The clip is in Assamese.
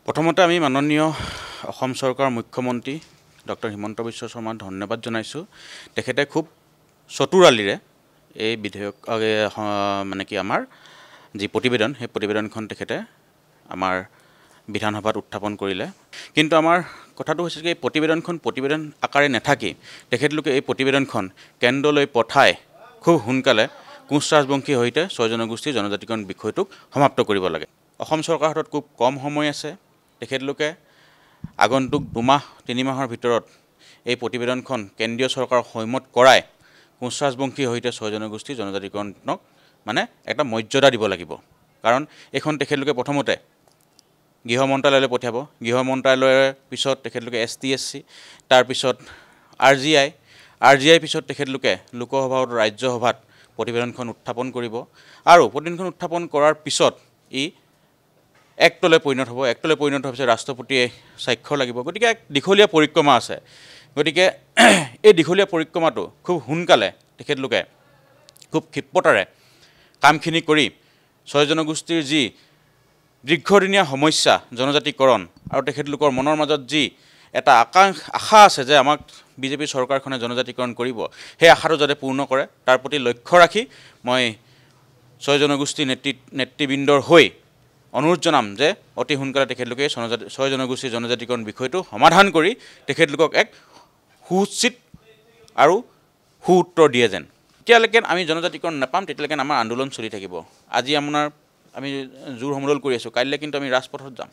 প্ৰথমতে আমি মাননীয় অসম চৰকাৰৰ মুখ্যমন্ত্ৰী ডক্টৰ হিমন্ত বিশ্ব শৰ্মাক ধন্যবাদ জনাইছোঁ। তেখেতে খুব চতুৰালিৰে এই বিধেয়ক মানে কি আমাৰ যি প্ৰতিবেদন সেই প্ৰতিবেদনখন তেখেতে আমাৰ বিধানসভাত উত্থাপন কৰিলে। কিন্তু আমাৰ কথাটো হৈছে যে এই প্ৰতিবেদন আকাৰে নাথাকি তেখেতলোকে এই প্ৰতিবেদনখন কেন্দ্ৰলৈ পঠাই খুব সোনকালে কোচ ৰাজবংশীৰ সৈতে 6 জনগোষ্ঠীৰ জনজাতিকৰণ বিষয়টোক সমাপ্ত কৰিব লাগে। অসম চৰকাৰৰ হাতত খুব কম সময় আছে। তেখেতলোকে আগন্তুক 2 মাহ 3 মাহৰ ভিতৰত এই প্ৰতিবেদনখন কেন্দ্ৰীয় চৰকাৰক সৈমত কৰাই কোচ ৰাজবংশীৰ সৈতে 6 জনগোষ্ঠীৰ জনজাতিকৰণক মানে এটা মৰ্যাদা দিব লাগিব। কাৰণ এইখন তেখেতলোকে প্ৰথমতে গৃহ মন্ত্ৰালয়লৈ পঠিয়াব। গৃহ মন্ত্ৰালয়ৰ পিছত তেখেতলোকে ST/SC, তাৰপিছত RGI পিছত তেখেতলোকে লোকসভা আৰু ৰাজ্যসভাত প্ৰতিবেদনখন উত্থাপন কৰিব আৰু প্ৰতিবেদনখন উত্থাপন কৰাৰ পিছত ই এক্টলৈ পৰিণত হ'ব। এক্টলৈ পৰিণত হোৱাৰ পিছত ৰাষ্ট্ৰপতিয়ে স্বাক্ষৰ লাগিব। গতিকে এক দীঘলীয়া পৰিক্ৰমা আছে। গতিকে এই দীঘলীয়া পৰিক্ৰমাটো খুব সোনকালে তেখেতলোকে খুব ক্ষিপ্ৰতাৰে কামখিনি কৰি 6 জনগোষ্ঠীৰ যি দীৰ্ঘদিনীয়া সমস্যা জনজাতিকৰণ আৰু তেখেতলোকৰ মনৰ মাজত যি এটা আশা আছে যে আমাক বিজেপি চৰকাৰখনে জনজাতিকৰণ কৰিব, সেই আশাটো যাতে পূৰ্ণ কৰে তাৰ প্ৰতি লক্ষ্য ৰাখি মই 6 জনগোষ্ঠীৰ নেতৃবৃন্দৰ হৈ অনুৰোধ জনাম যে অতি সোনকালে তেখেতলোকে 6 জনগোষ্ঠীৰ জনজাতিকৰণ বিষয়টো সমাধান কৰি তেখেতলোকক এক সুউচিত আৰু সুউত্তৰ দিয়ে যেন। যেতিয়ালৈকে আমি জনজাতিকৰণ নাপাম তেতিয়ালৈকে আমাৰ আন্দোলন চলি থাকিব। আজি আমি জোৰ সমদল কৰি আছোঁ, কাইলৈ কিন্তু আমি ৰাজপথত যাম।